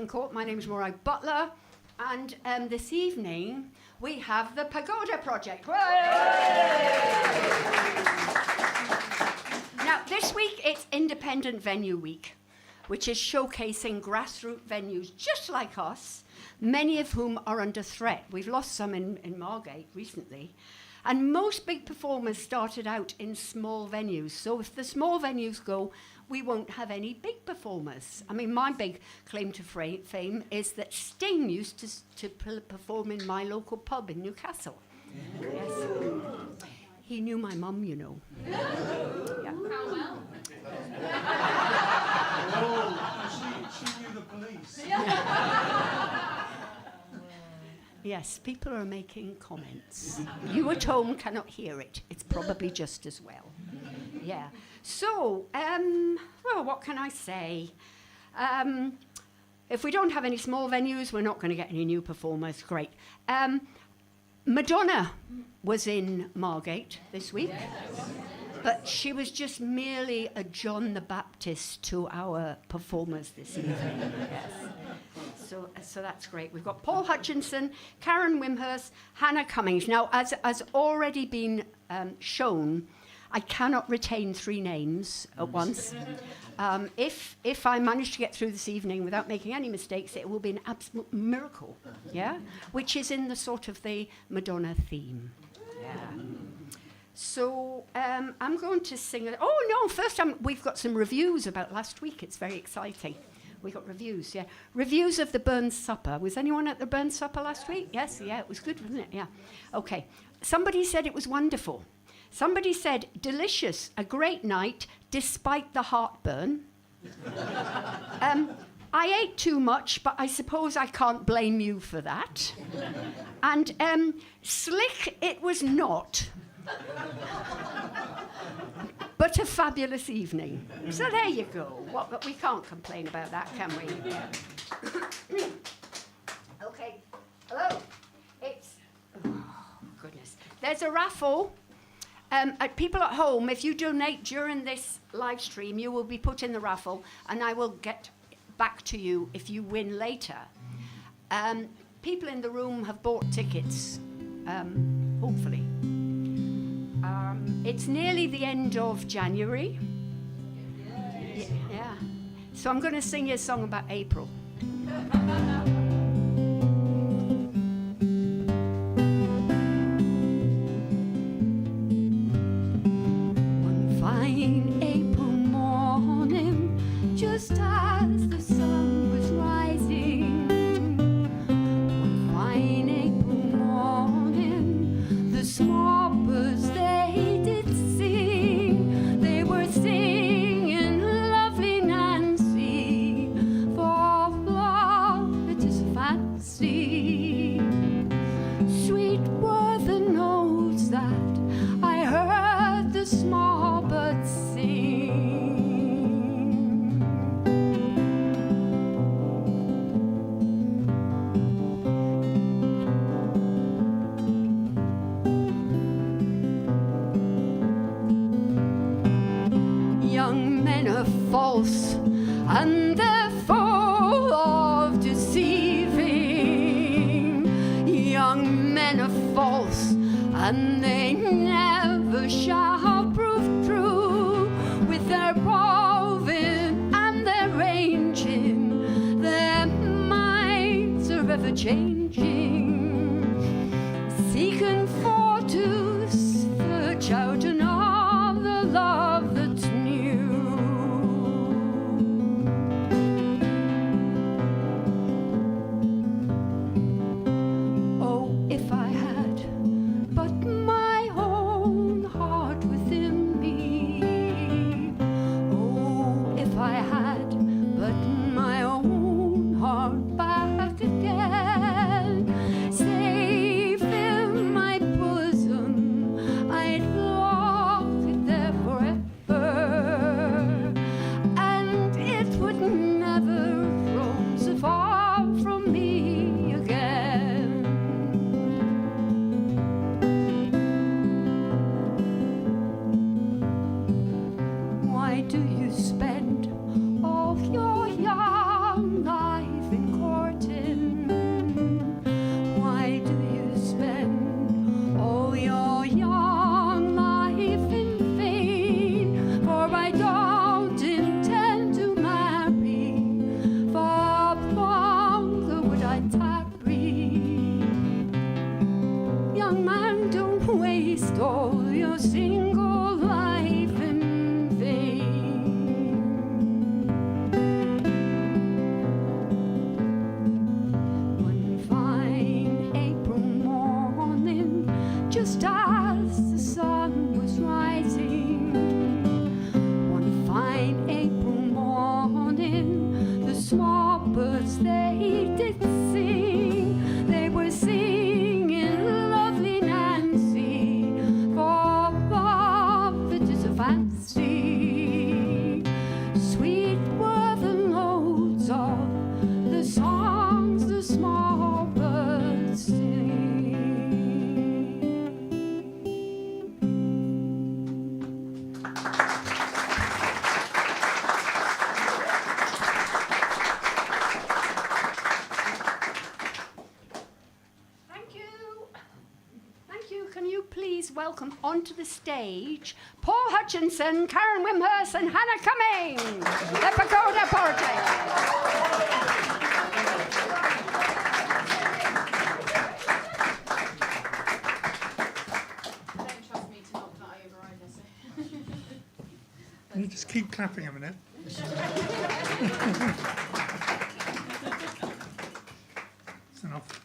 Court. My name is Maureen Butler, and this evening we have the Pagoda project. Now, this week it's Independent Venue Week, which is showcasing grassroots venues just like us, many of whom are under threat. We've lost some in Margate recently. And most big performers started out in small venues. So if the small venues go, we won't have any big performers. I mean, my big claim to fame is that Sting used to perform in my local pub in Newcastle. Yes. He knew my mum, you know. Yeah. How well? yes, people are making comments. You at home cannot hear it. It's probably just as well. Yeah. So, well, what can I say? If we don't have any small venues, we're not going to get any new performers. Great. Madonna was in Margate this week, but she was just merely a John the Baptist to our performers this evening. Yes. So that's great. We've got Paul Hutchinson, Karen Wimhurst, Hannah Cumming. Now, as already been shown, I cannot retain 3 names at once. If I manage to get through this evening without making any mistakes, it will be an absolute miracle, yeah? Which is in the sort of the Madonna theme. Yeah. So I'm going to sing. First we've got some reviews about last week. It's very exciting. We got reviews, yeah. Reviews of the Burns Supper. Was anyone at the Burns Supper last week? Yes, yeah, it was good, wasn't it? Yeah. Okay. Somebody said it was wonderful. Somebody said, delicious, a great night, despite the heartburn. I ate too much, but I suppose I can't blame you for that. And slick it was not. But a fabulous evening. So there you go. But we can't complain about that, can we? Yeah. Okay. Hello. Goodness. There's a raffle. People at home, if you donate during this live stream, you will be put in the raffle, and I will get back to you if you win later. People in the room have bought tickets, hopefully. It's nearly the end of January. Yeah. So I'm going to sing you a song about April. One fine April morning, just as the sun was rising. One fine April morning, the small birds they did sing. They were singing lovely Nancy, for love it is a fancy. Sweet were the notes that I heard the small birds sing. Young men are false and they're full of deceiving. Young men are false and they never shall prove true. With their roving and their ranging, their minds are ever changing, seeking for to search out another love that's new. Oh, if I had but my own heart within me. Oh, if I had but my own heart back again, safe in my bosom, I'd lock it there forever, and it would never roam so far from me again. Why do you spend all your young life in courting? Why do you spend all your young life in vain? For I don't intend to marry, for longer would I tarry. Young man, don't waste all your single life in vain. welcome onto the stage Paul Hutchinson, Karen Wimhurst, and Hannah Cumming, the Pagoda Party. Don't trust me to knock that over either, so. Can you just keep clapping a minute? It's enough.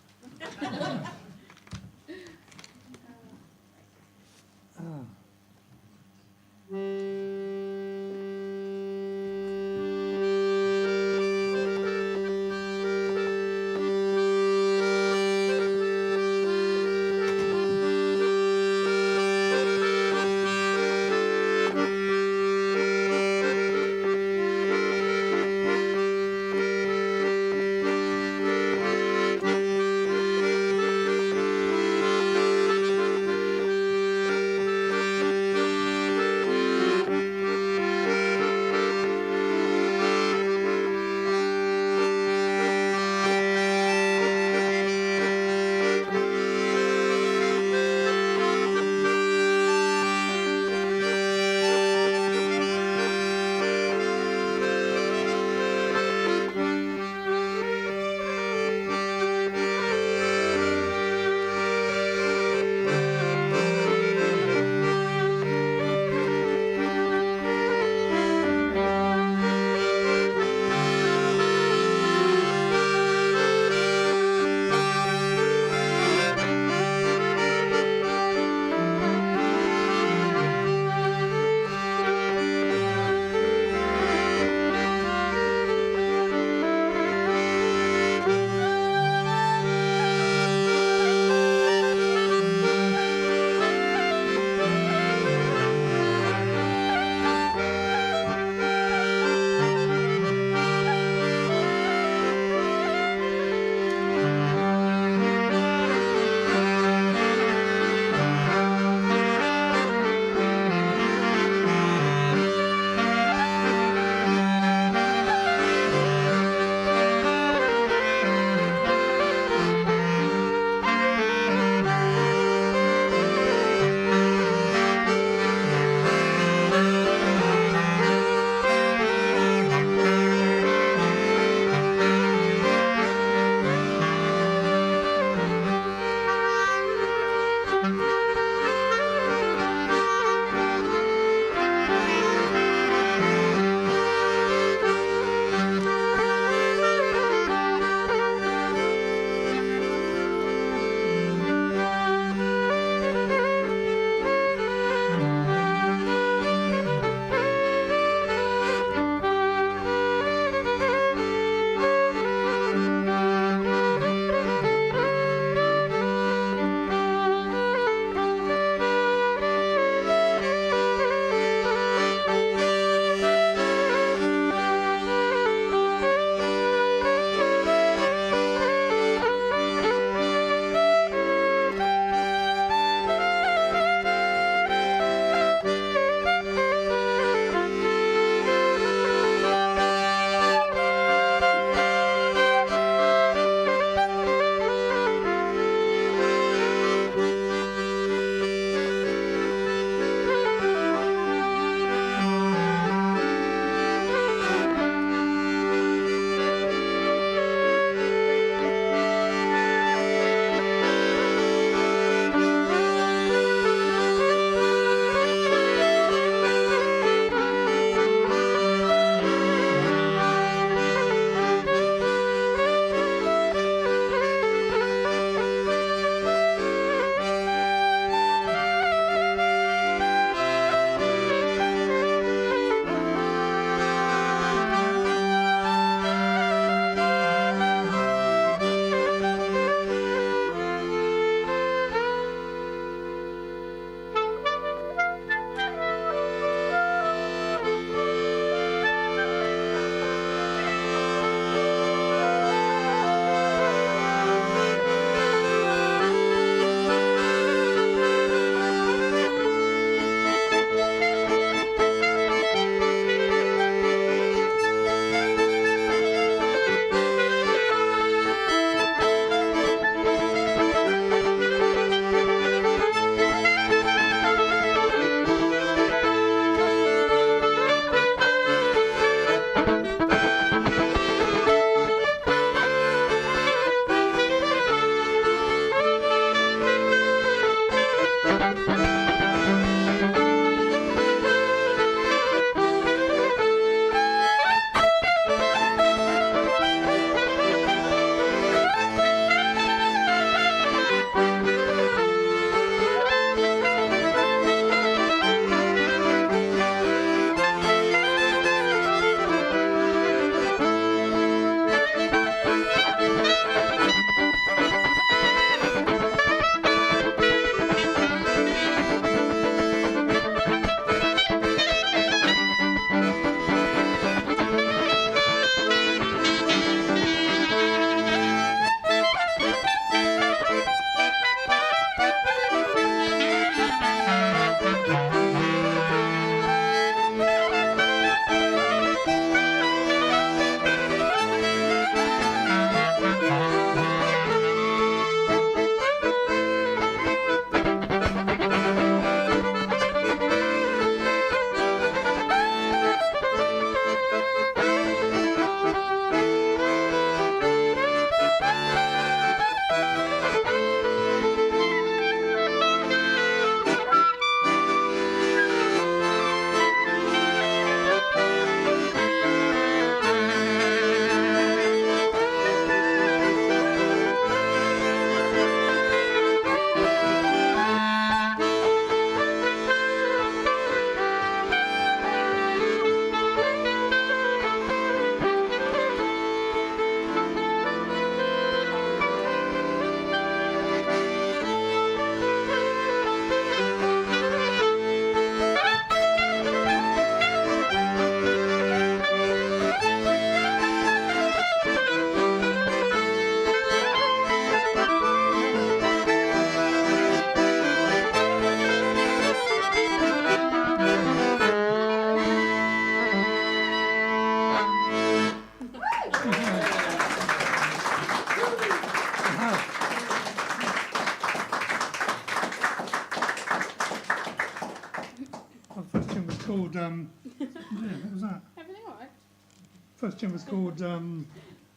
first tune was called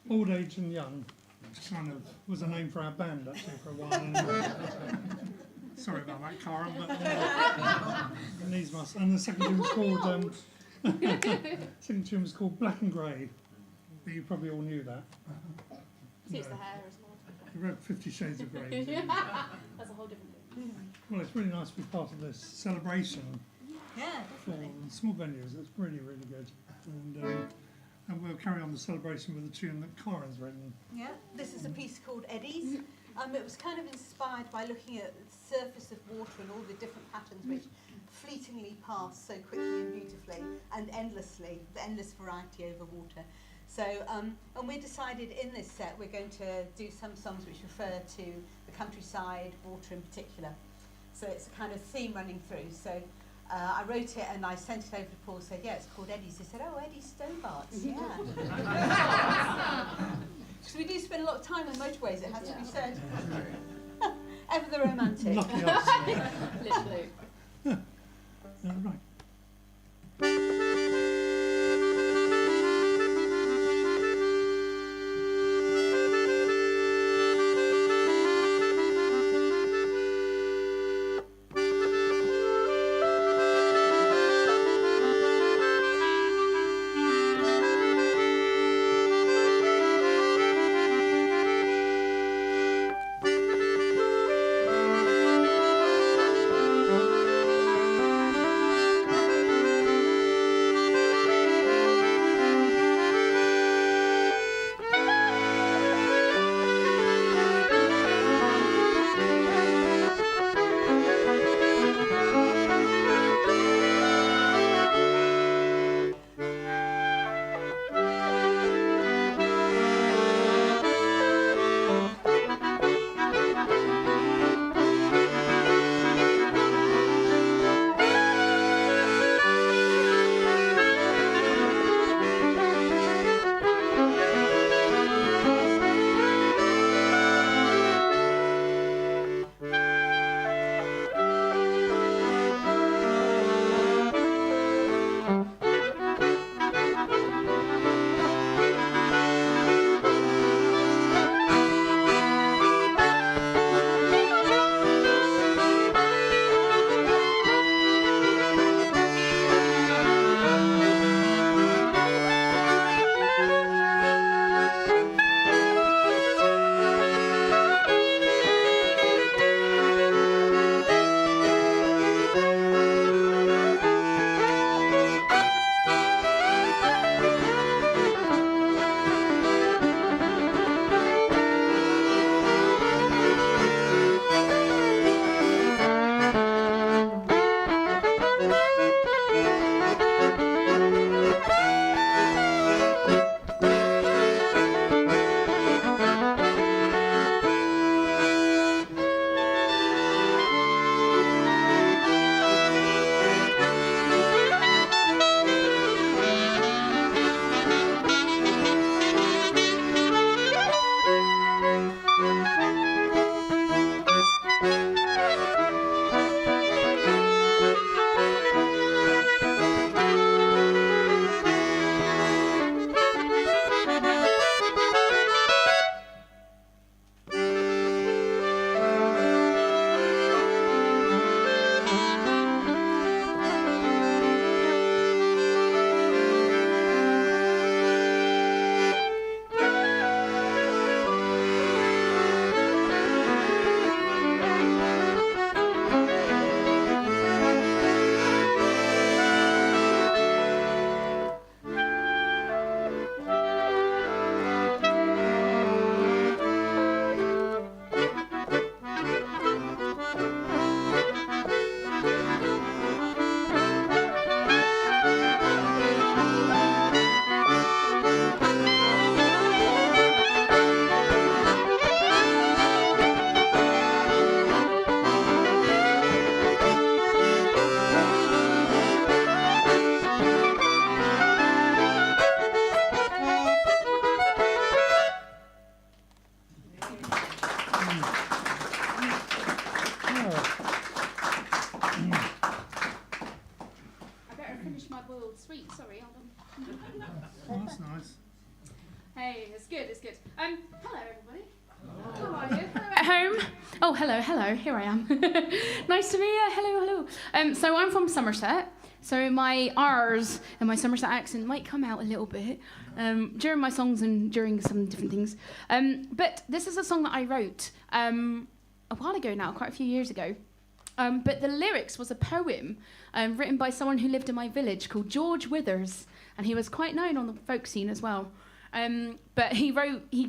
Old Age and Young, which kind of was a name for our band actually for a while. Sorry about that, Karen, but it needs must. And the second tune was called second tune was called Black and Grey. But you probably all knew that. Suits the hair as well. You read 50 Shades of Grey. That's a whole different thing. Well, it's really nice to be part of this celebration Yeah, for definitely. small venues. It's really, really good. And we'll carry on the celebration with a tune that Karen's written. Yeah, this is a piece called Eddies. It was kind of inspired by looking at the surface of water and all the different patterns which fleetingly pass so quickly and beautifully and endlessly, the endless variety over water. So, and we decided in this set we're going to do some songs which refer to the countryside, water in particular. So it's a kind of theme running through. So I wrote it and I sent it over to Paul, said, yeah, it's called Eddies. He said, oh, Eddie Stonebarts, yeah. Because we do spend a lot of time on motorways, it has to be said. Ever the romantic. Lucky us. Literally. Right. Oh, that's nice. Hey, it's good, it's good. Hello everybody. How are you? Hello at home. Oh, hello, here I am. Nice to meet you, hello. So I'm from Somerset, so my R's and my Somerset accent might come out a little bit during my songs and during some different things. But this is a song that I wrote a while ago now, quite a few years ago. But the lyrics was a poem written by someone who lived in my village called George Withers, and he was quite known on the folk scene as well. But he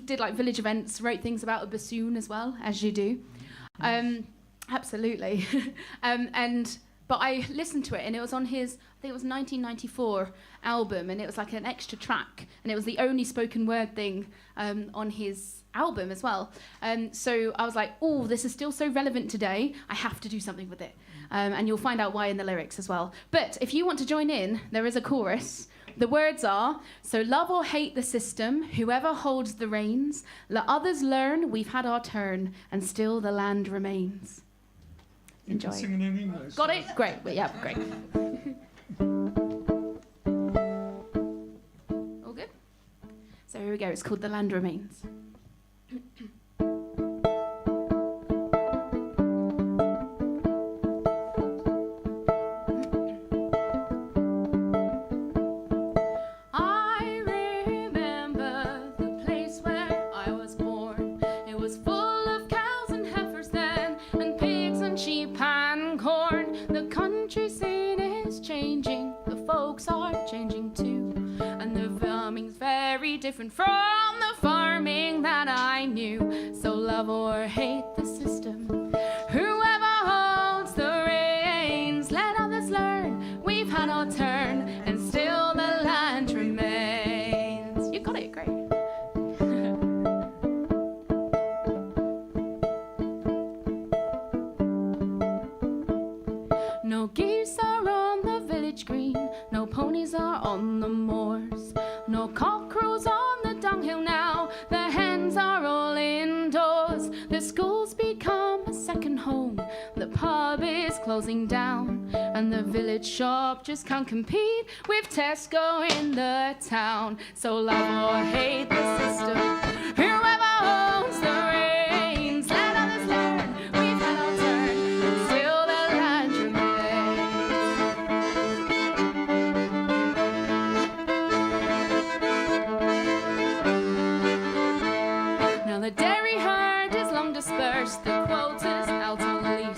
did like village events, wrote things about a bassoon as well, as you do. Absolutely. But I listened to it, and it was on his, I think it was 1994 album, and it was like an extra track, and it was the only spoken word thing on his album as well. So I was like, oh, this is still so relevant today, I have to do something with it. And you'll find out why in the lyrics as well. But if you want to join in, there is a chorus. The words are, so love or hate the system, whoever holds the reins, let others learn, we've had our turn, and still the land remains. You can Enjoy. sing in English. Got it? Great. Yeah, great. All good? So here we go. It's called The Land Remains. I remember the place where I was born. It was full of cows and heifers then, and pigs and sheep and corn. The country scene is changing, the folks are changing too, and the farming's very different from the farming that I knew. So love or hate the system, whoever holds the reins, let others learn, we've had our turn, and still the land remains. You got it, great. No geese are on the village green, no ponies are on the moors, no cockcrows on the dunghill now, the hens are all indoors. The school's become a second home, the pub is closing down, and the village shop just can't compete with Tesco in the town. So love or hate the system, whoever holds the reins, let others learn, we've had our turn, and still the land remains. Now the dairy herd is long dispersed, the quotas out on lease,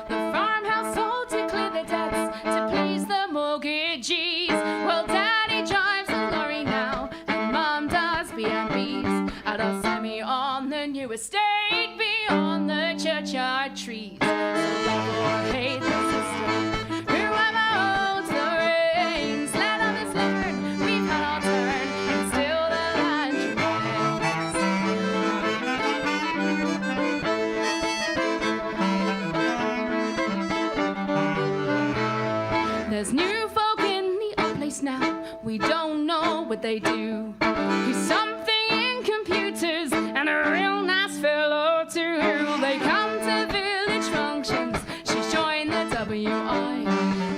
the farmhouse sold to clear the debts, to please the mortgagees. Well, Daddy drives a lorry now, and Mum does B&Bs at our semi on the new estate beyond the churchyard trees. So love or hate the system, whoever holds the reins, let others learn, we've had our turn, and still the land remains. There's new folk in the old place now, we don't know what they do. He's something in computers and a real nice fellow too. They come to village functions, she's joined the WI,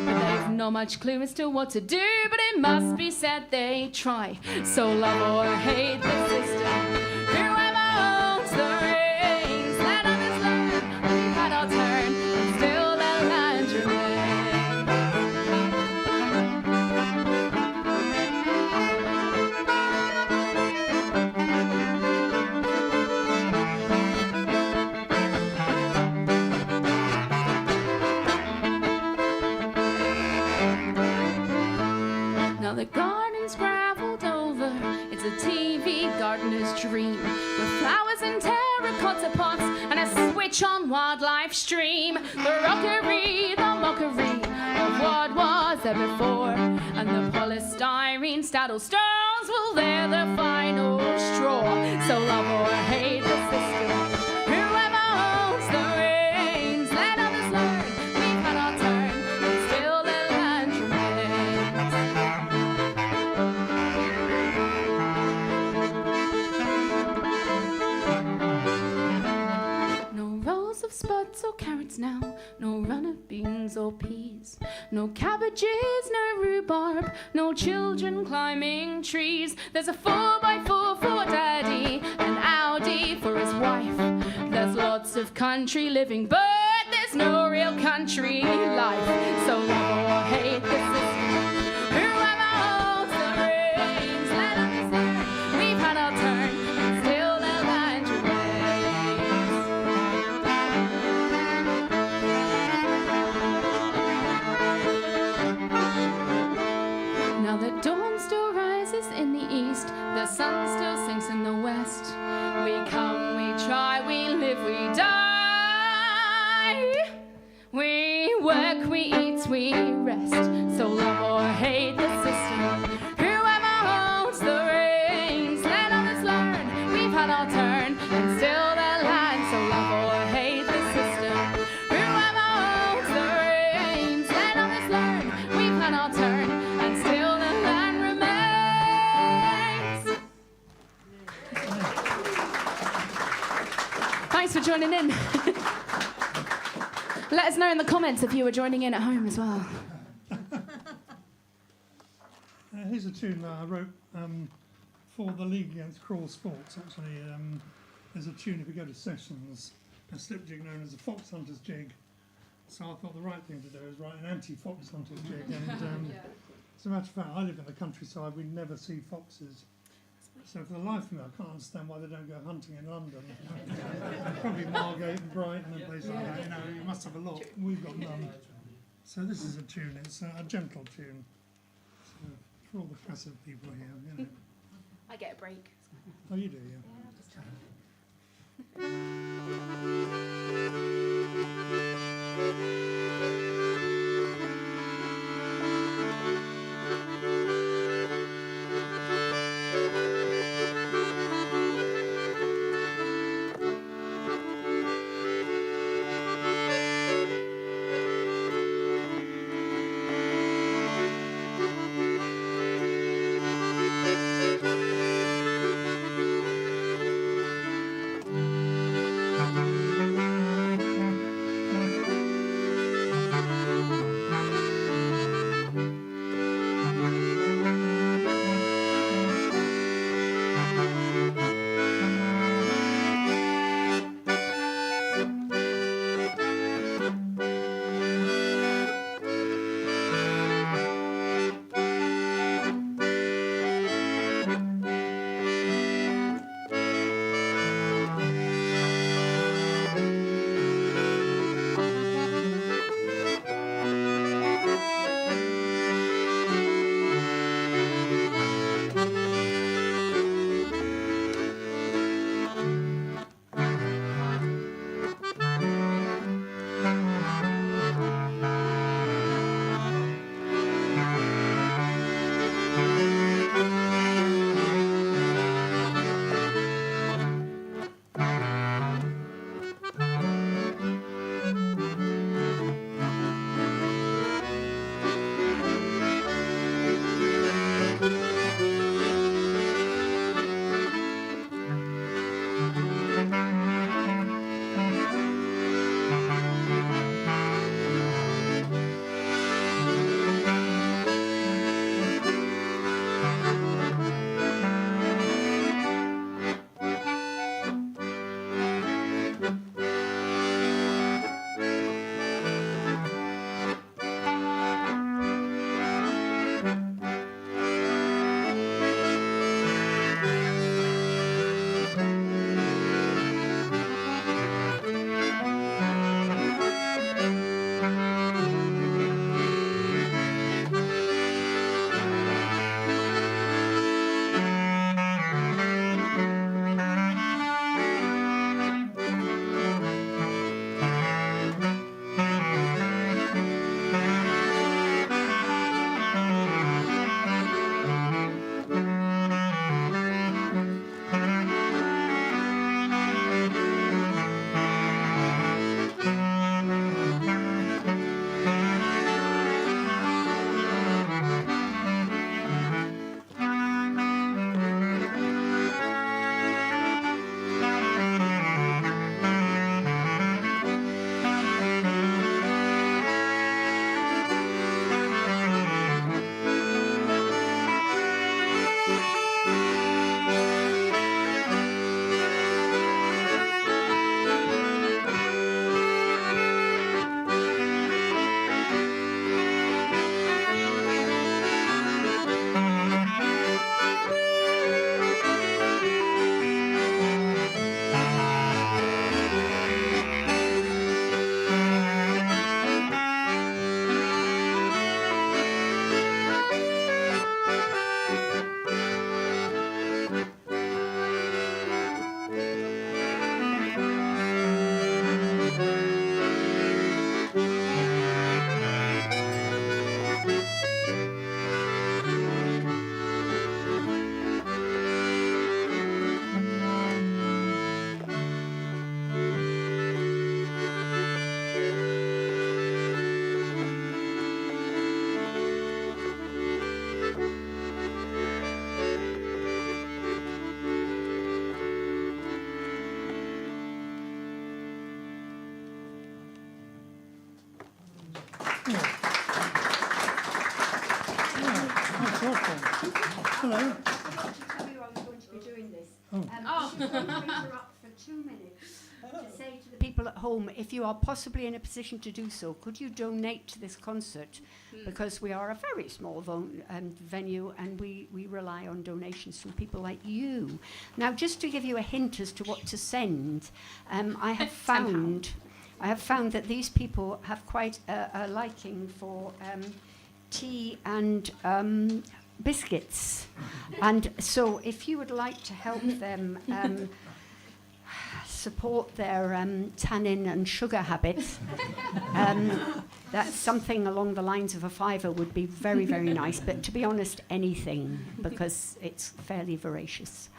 but they've not much clue as to what to do, but it must be said they try. So love or hate the system, whoever holds the reins, let others learn, we've had our turn, and still the land remains. Now the garden's gravelled over, it's a TV gardener's dream, with flowers in terracotta pots and a switch on wildlife stream. The rockery, the mockery of what was there before, and the polystyrene saddle stones, well they're the final straw. So love or hate the system, whoever holds the reins, let others learn, we've had our turn, and still the land remains. No rows of spuds or carrots now, no run of beans or peas, no cabbages, no rhubarb, no no children climbing trees. There's a 4x4 for Daddy, an Audi for his wife. There's lots of country living, but there's no real country life. So love or hate the system, whoever holds the reins, let us learn. We've had our turn, and still the land remains. Now the dawn still rises in the east, the sun still sinks in the west. We come, we try, we live, we die. We work, we eat, we rest. So love or hate the system, whoever holds the reins, let others learn. We've had our turn, and still the land. So love or hate the system, whoever holds the reins, let others learn. We've had our turn, and still the land remains. Thanks for joining in. Let us know in the comments if you were joining in at home as well. Here's a tune that I wrote for the League Against Cruel Sports, actually. There's a tune, if you go to sessions, a slip jig known as a fox hunter's jig. So I thought the right thing to do is write an anti-fox hunter's jig. And as a matter of fact, I live in the countryside, we never see foxes. So for the life of me, I can't understand why they don't go hunting in London. Probably Margate and Brighton and places like that. You know, you must have a lot. We've got none. So this is a tune. It's a gentle tune. So for all the passive people here, you know. I get a break. Oh, you do, yeah. Hello. I forgot to tell you I was going to be doing this. I just want to interrupt for 2 minutes to say to the people at home, if you are possibly in a position to do so, could you donate to this concert? Because we are a very small venue and we rely on donations from people like you. Now, just to give you a hint as to what to send, I have found that these people have quite a liking for tea and biscuits. And so if you would like to help them support their tannin and sugar habits, that's something along the lines of a £5 would be very, very nice. But to be honest, anything, because it's fairly voracious.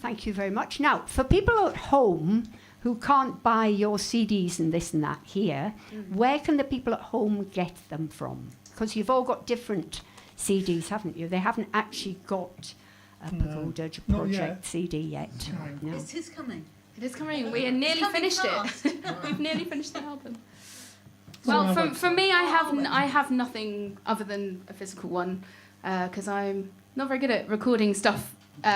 Thank you very much. Now, for people at home who can't buy your CDs and this and that here, where can the people at home get them from? Because you've all got different CDs, haven't you? They haven't actually got a Pagoda project CD yet. No. It is coming. It is coming. We are nearly finished it. We've nearly finished the album. Well, for me, I have nothing other than a physical one because I'm not very good at recording stuff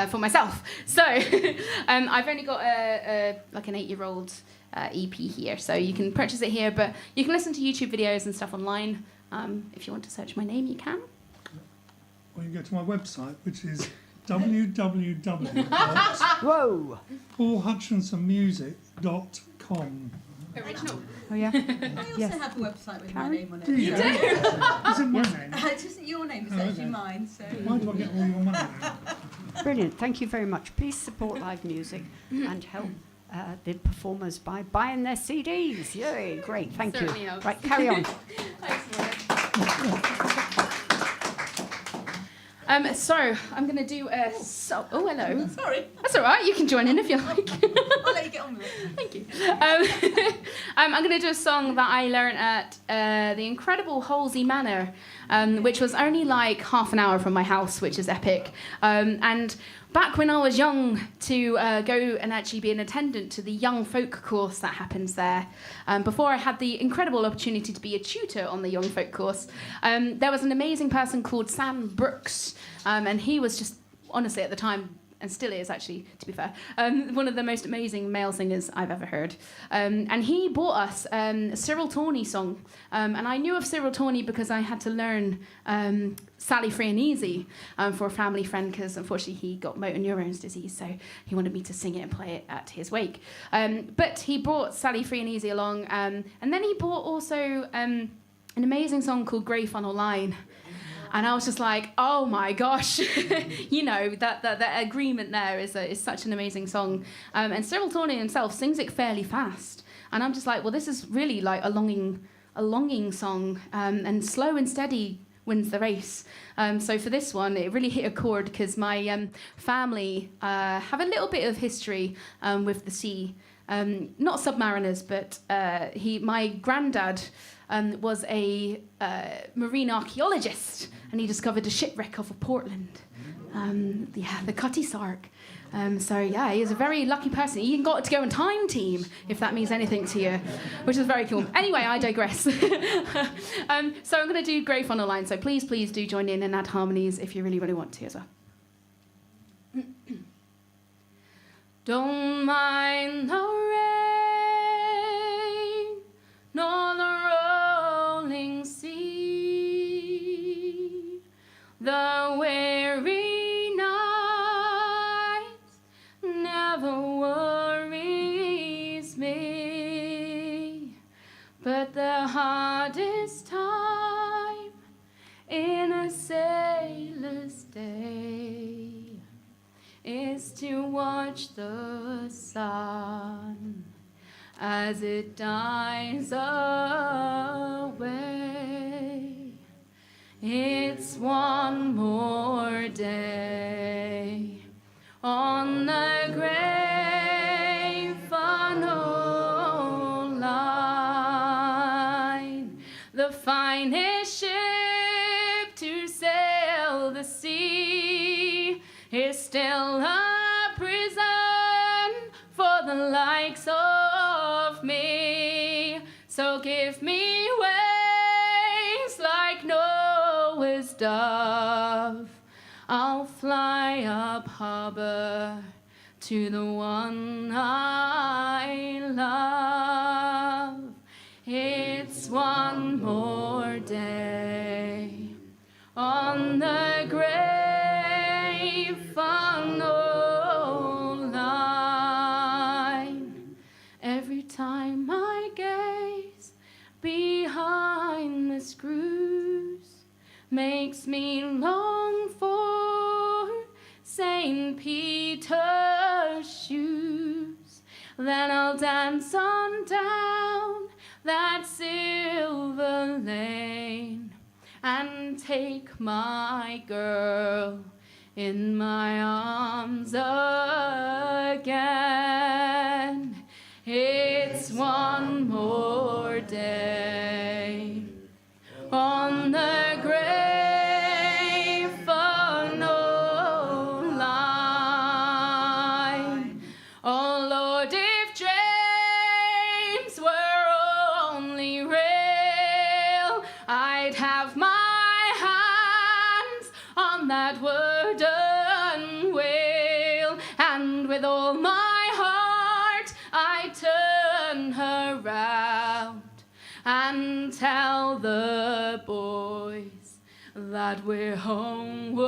for myself. So I've only got like an 8-year-old EP here, so you can purchase it here, but you can listen to YouTube videos and stuff online. If you want to search my name, you can. Or you can go to my website, which is Whoa! www.paulhutchinsonmusic.com. Original. Oh, yeah? I also Yes. have a website with my Karen? name on it. Do you? Is it my name? It isn't your name, it's Oh, actually okay. mine. So. Why do I get all your money now? Brilliant. Thank you very much. Please support live music and help the performers by buying their CDs. Yay, great. Thank Certainly you. helps. Right, carry on. Thanks, Laura. So I'm going to do a... oh, hello. Sorry, That's all right. You can join in if you like. I'll let you get on with it. Thank you. I'm going to do a song that I learned at the incredible Holsey Manor, which was only like half an hour from my house, which is epic. And back when I was young, to go and actually be an attendant to the young folk course that happens there, before I had the incredible opportunity to be a tutor on the young folk course, there was an amazing person called Sam Brooks, and he was just, honestly, at the time, and still is actually, to be fair, one of the most amazing male singers I've ever heard. And he brought us a Cyril Tawney song. And I knew of Cyril Tawney because I had to learn Sally Free and Easy for a family friend, because unfortunately he got motor neurones disease, so he wanted me to sing it and play it at his wake. But he brought Sally Free and Easy along, and then he brought also an amazing song called Grey Funnel Line. And I was just like, oh my gosh, you know, that agreement there is such an amazing song. And Cyril Tawney himself sings it fairly fast. And I'm just like, well, this is really like a longing song, and slow and steady wins the race. So for this one, it really hit a chord because my family have a little bit of history with the sea. Not submariners, but my granddad was a marine archaeologist, and he discovered a shipwreck off of Portland. The Cutty Sark. So yeah, he was a very lucky person. He even got to go on Time Team, if that means anything to you, which is very cool. Anyway, I digress. So I'm going to do Grey Funnel Line, so please do join in and add harmonies if you really, really want to as well. Don't mind the rain, nor the rolling sea, the weary night never worries me, but the hardest time in a sailor's day is to watch the sun as it dies away. It's one more day on the Grey Funnel Line, the finest ship to sail the sea is still a prison for the likes of me. So give me wings like Noah's dove. I'll fly up harbor to the one I love. It's one more day on the Grey Funnel Line. Every time I gaze behind the screws, makes me long for St. Peter's shoes. Then I'll dance on down that silver lane and take my girl in my arms again. It's one more day on the Grey Funnel Line. Oh Lord, if James were only real, I'd have my hands on that wooden wheel, and with all my heart I'd turn her round and tell the boys that we're homeward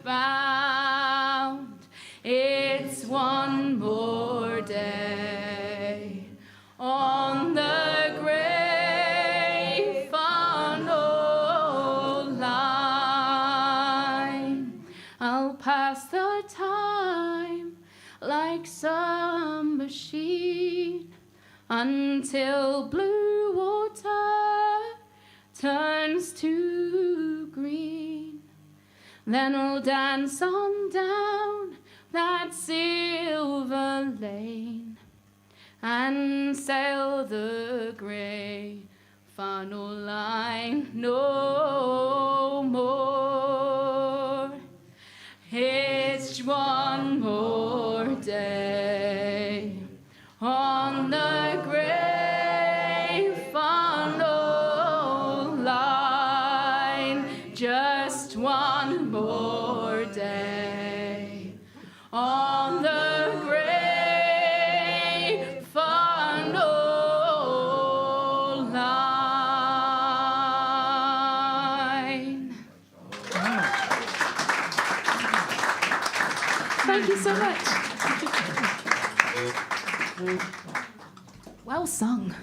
bound. It's one more day on the Grey Funnel Line. I'll pass the time like some machine until blue water turns to green. Then we'll dance on down that silver lane and sail the Grey Funnel Line no more. It's one more day on the Grey Funnel Line, just one more day on the Grey Funnel Line. Thank you so much. Well sung.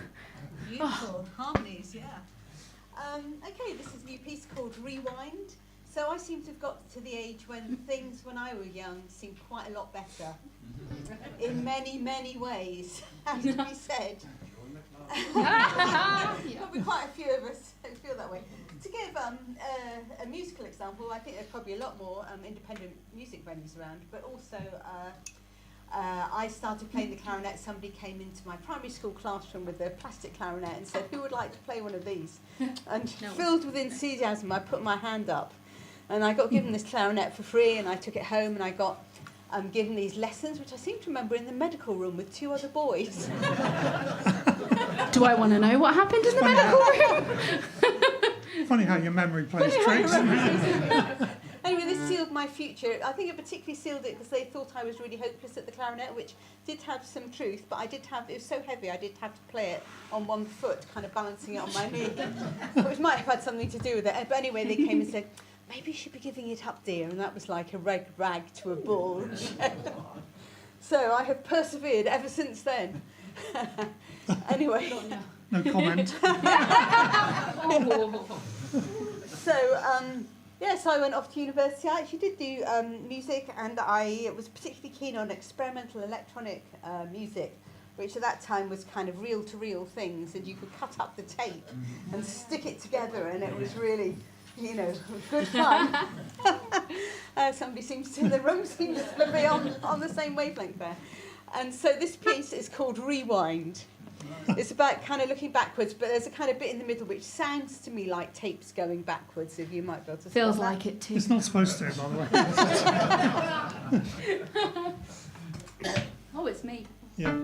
Beautiful harmonies, yeah. Okay, this is a new piece called Rewind. So I seem to have got to the age when things when I was young seemed quite a lot better in many, many ways, has to be said. Probably quite a few of us who feel that way. To give a musical example, I think there's probably a lot more independent music venues around, but also I started playing the clarinet. Somebody came into my primary school classroom with a plastic clarinet and said, who would like to play one of these? And filled with enthusiasm, I put my hand up. And I got given this clarinet for free, and I took it home, and I got given these lessons, which I seem to remember in the medical room with 2 other boys. Do I want to know what happened in the medical room? Funny how your memory plays tricks. Anyway, this sealed my future. I think it particularly sealed it because they thought I was really hopeless at the clarinet, which did have some truth, but it was so heavy I did have to play it on one foot, kind of balancing it on my knee, which might have had something to do with it. But anyway, they came and said, maybe you should be giving it up, dear, and that was like a rag to a bull. So I have persevered ever since then. Anyway. No comment. So, yes, I went off to university. I actually did do music, and I was particularly keen on experimental electronic music, which at that time was kind of reel-to-reel things, and you could cut up the tape and stick it together, and it was really, good fun. Somebody in the room seems to be on the same wavelength there. And so this piece is called Rewind. It's about kind of looking backwards, but there's a kind of bit in the middle which sounds to me like tapes going backwards, if you might be able to Feels spot that. like it too. It's not supposed to, by the way. Oh, it's me. Yeah.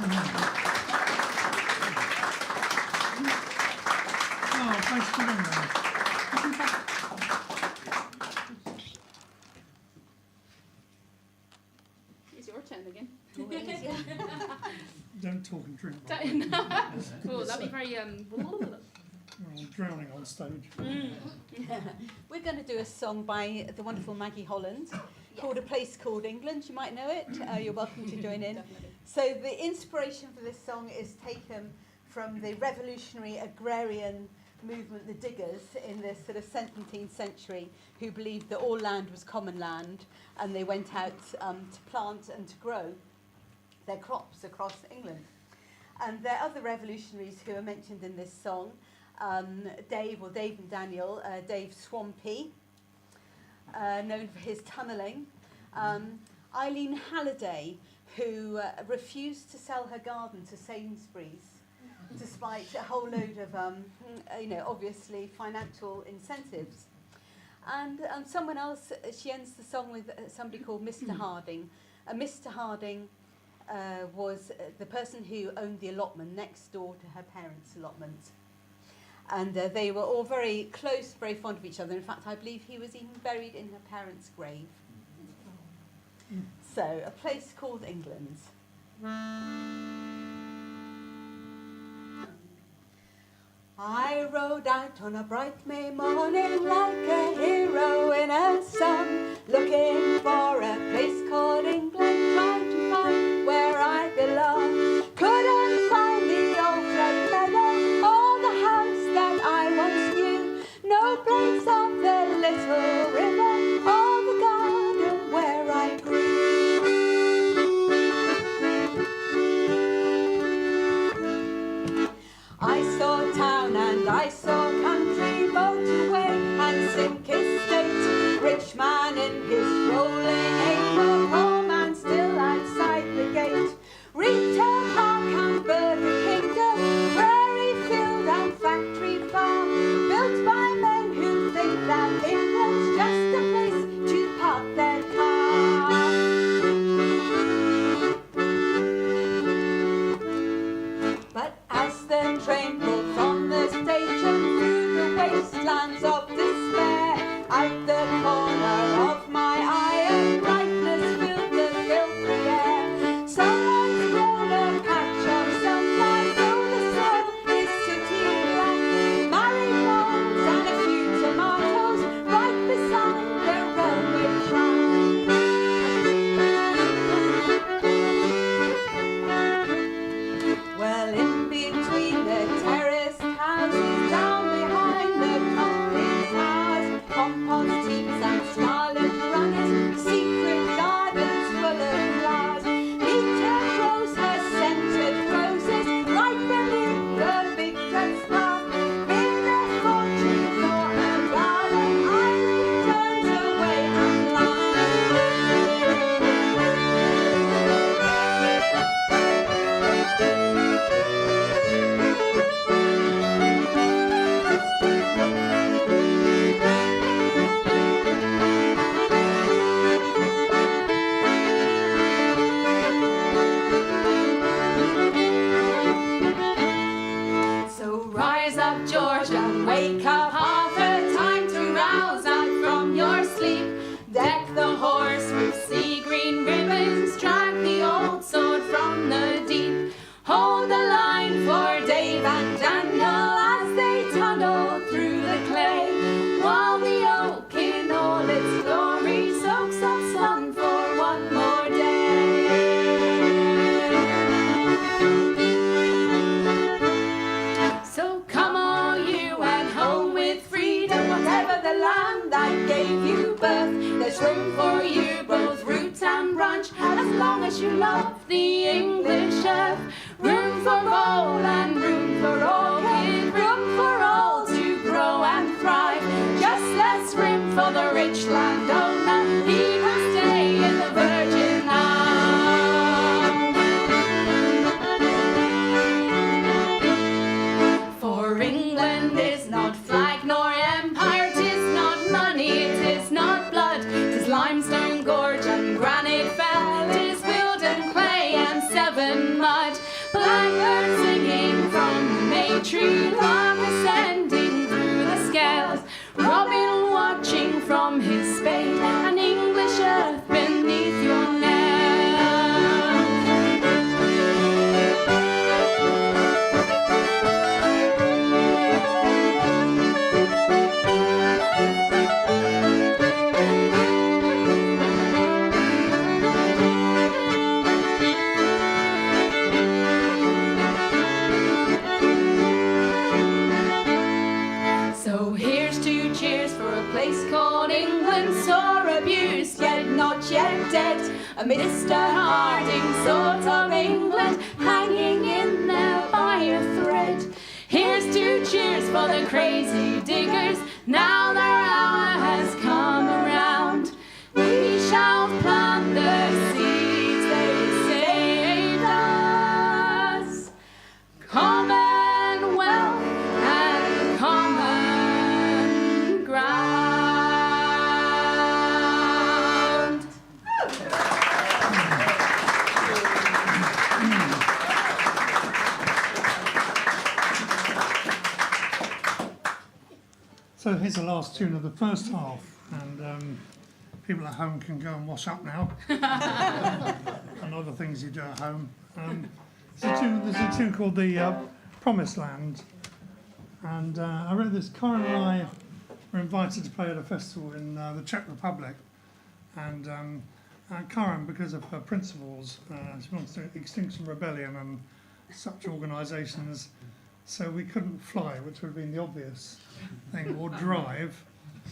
Oh, thanks for coming there. It's your turn again. Don't talk and drink. Oh, that'd be very I'm drowning on stage. We're going to do a song by the wonderful Maggie Holland called A Place Called England. You might know it. You're welcome to join in. So the inspiration for this song is taken from the revolutionary agrarian movement, the Diggers, in the sort of 17th century, who believed that all land was common land, and they went out to plant and to grow their crops across England. And there are other revolutionaries who are mentioned in this song. Dave and Daniel, Dave Swampy, known for his tunnelling. Eileen Halliday, who refused to sell her garden to Sainsbury's, despite a whole load of, obviously financial incentives. And someone else, she ends the song with somebody called Mr. Harding. Mr. Harding was the person who owned the allotment next door to her parents' allotment. And they were all very close, very fond of each other. In fact, I believe he was even buried in her parents' grave. So, A Place Called England. I rode out on a bright May morning like a hero in a song, looking for a place called England, trying to find where I belong. Couldn't find the old flood meadow or the house that I once knew, no place of the little river or the garden where I grew. I saw town and I saw country, motorway and sink estate, rich man in his rolling apron, poor man still outside the gate, retail park and Burger Kingdom, prairie field and factory farm, built by men who think that England's just a place to park their car. But as the train pulled from the station through the wastelands of despair, out the corner of my eye a brightness filled the filthy air. Someone's grown a patch of sunlight, though the soil is sooty black. Married lawns and a few tomatoes right beside the railway track. Well, in between the terraced houses, down behind the company towers, compost heaps and scarlet runners, secret gardens full of flowers. Peter grows her scented roses right beneath the big fence path. In their fortune for a darling, Eileen turns away and So rise up, George, and wake up, Arthur, time to rouse out from your sleep. Deck the horse with sea green ribbons, drag the old sword from the deep. Hold the line for Dave and Daniel as they tunnel through the clay, while the oak in all its glory soaks up sun for one more day. So come all you and home with freedom, whatever the land that gave you birth. There's room for you, both root and branch, as long as you love the English earth. Room for vole and room for orchid, room for all to grow and thrive. Just less room for the rich landowner, he can stay in the Virgin Isles. For England is not flag nor empire, 'tis not money, it is not blood, 'tis limestone gorge and granite fell, 'tis built and clay and seven mud. not yet dead. A Mr. Harding, sort of England, hanging in there by a thread. Here's 2 cheers for the crazy diggers, now their hour has come around. We shall plant the seeds they saved us. Commonwealth and common ground. So here's the last tune of the first half, and people at home can go and wash up now, and other things you do at home. There's a tune called the Promised Land, and I read this. Karen and I were invited to play at a festival in the Czech Republic, and Karen, because of her principles, she belongs to Extinction Rebellion and such organisations, so we couldn't fly, which would have been the obvious thing, or drive.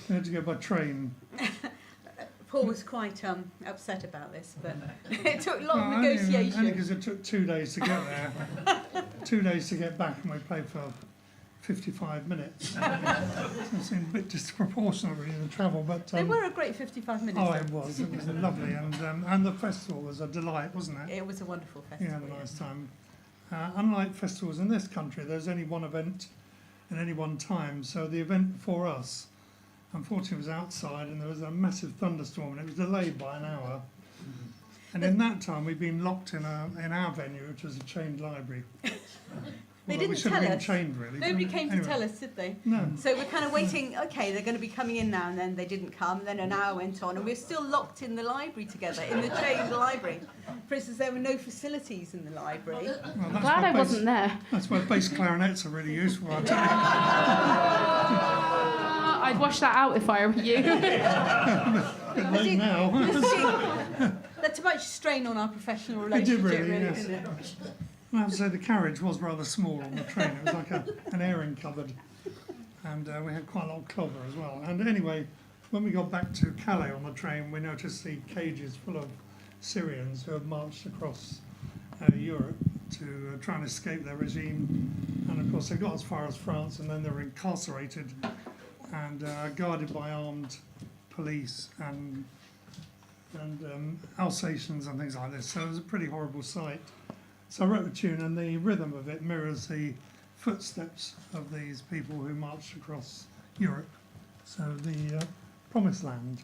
We had to go by train. Paul was quite upset about this, but it took long negotiation. Only because it took 2 days to get there, 2 days to get back, and we played for 55 minutes. So it seemed a bit disproportionate, really, the travel. But they were a great 55 minutes. Oh, it was lovely, and the festival was a delight, wasn't it? It was a wonderful festival. You had a nice time. Unlike festivals in this country, there's only one event at any one time. So the event for us, unfortunately, was outside, and there was a massive thunderstorm, and it was delayed by an hour. And in that time, we'd been locked in our venue, which was a chained library. They Although we didn't should tell have been us. chained, really. Nobody came Anyway. to tell us, did they? No. So we're kind of waiting, okay, they're going to be coming in now, and then they didn't come, and then an hour went on, and we're still locked in the library together, in the chained library. For instance, there were no facilities in the library. Well, that's Glad why I wasn't there. That's why bass clarinets are really useful, I tell I'd wash that out if I were you. you. Bit late now. That's too much strain on our professional It did relationship, really, yes. isn't it? I have to say the carriage was rather small on the train. It was like an airing cupboard, and we had quite a lot of clother as well. And anyway, when we got back to Calais on the train, we noticed the cages full of Syrians who had marched across Europe to try and escape their regime. And of course, they got as far as France, and then they were incarcerated and guarded by armed police and Alsatians and things like this. So it was a pretty horrible sight. So I wrote a tune, and the rhythm of it mirrors the footsteps of these people who marched across Europe. So the Promised Land.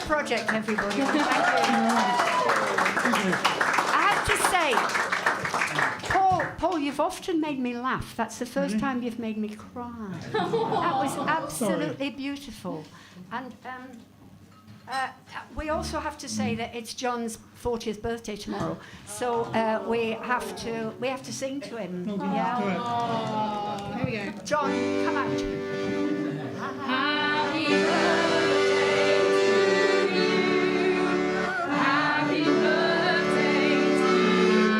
project, everybody. Thank you. I have to say, Paul, you've often made me laugh. That's the first time you've made me cry. That was absolutely beautiful. And we also have to say that it's John's 40th birthday tomorrow, so we have to sing to him. Yeah. Here we go. John, come out. Happy birthday to you. Happy birthday to you.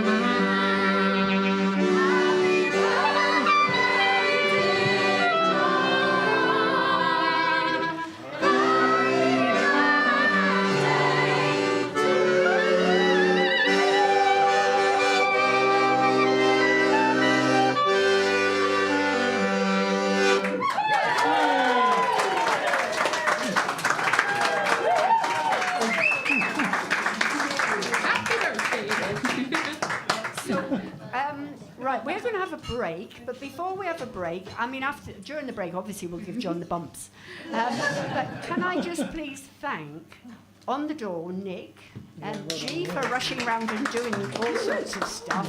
Happy birthday, dear John. Right, we're going to have a break, but before we have a break, I mean, during the break, obviously, we'll give John the bumps. But can I just please thank, on the door, Nick and G for rushing around and doing all sorts of stuff,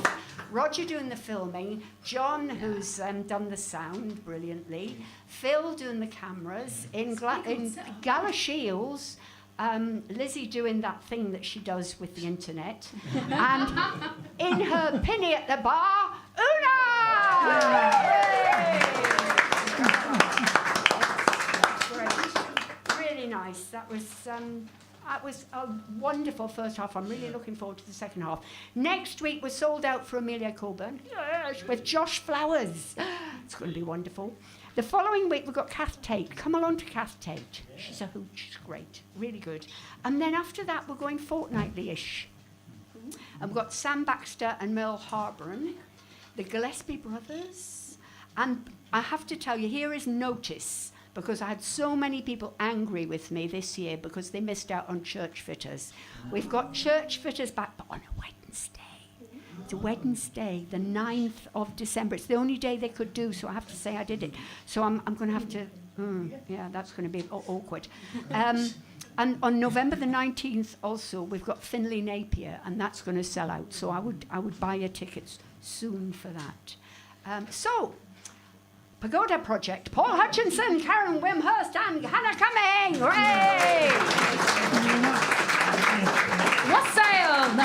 Roger doing the filming, John, who's done the sound brilliantly, Phil doing the cameras, in Gala Shields, Lizzie doing that thing that she does with the internet, and in her pinny at the bar, Una! Great. Really nice. That was a wonderful first half. I'm really looking forward to the second half. Next week, we're sold out for Amelia Colburn, yes, with Josh Flowers. It's going to be wonderful. The following week, we've got Kath Tate. Come along to Kath Tate. She's a hoot. She's great. Really good. And then after that, we're going fortnightly-ish. And we've got Sam Baxter and Merle Harbourne, the Gillespie brothers. And I have to tell you, here is notice, because I had so many people angry with me this year because they missed out on Church Fitters. We've got Church Fitters back, but on a Wednesday. It's a Wednesday, the 9th of December. It's the only day they could do, so I have to say I did it. So I'm going to have to, yeah, that's going to be awkward. And on November the 19th also, we've got Finlay Napier, and that's going to sell out. So I would buy your tickets soon for that. So, Pagoda Project, Paul Hutchinson, Karen Wimhurst, and Hannah Cumming. Hooray! Wassail! No.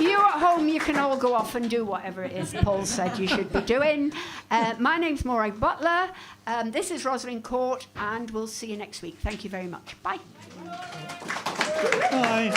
You at home, you can all go off and do whatever it is Paul said you should be doing. My name's Maureen Butler. This is Rosalind Court, and we'll see you next week. Thank you very much. Bye. Bye.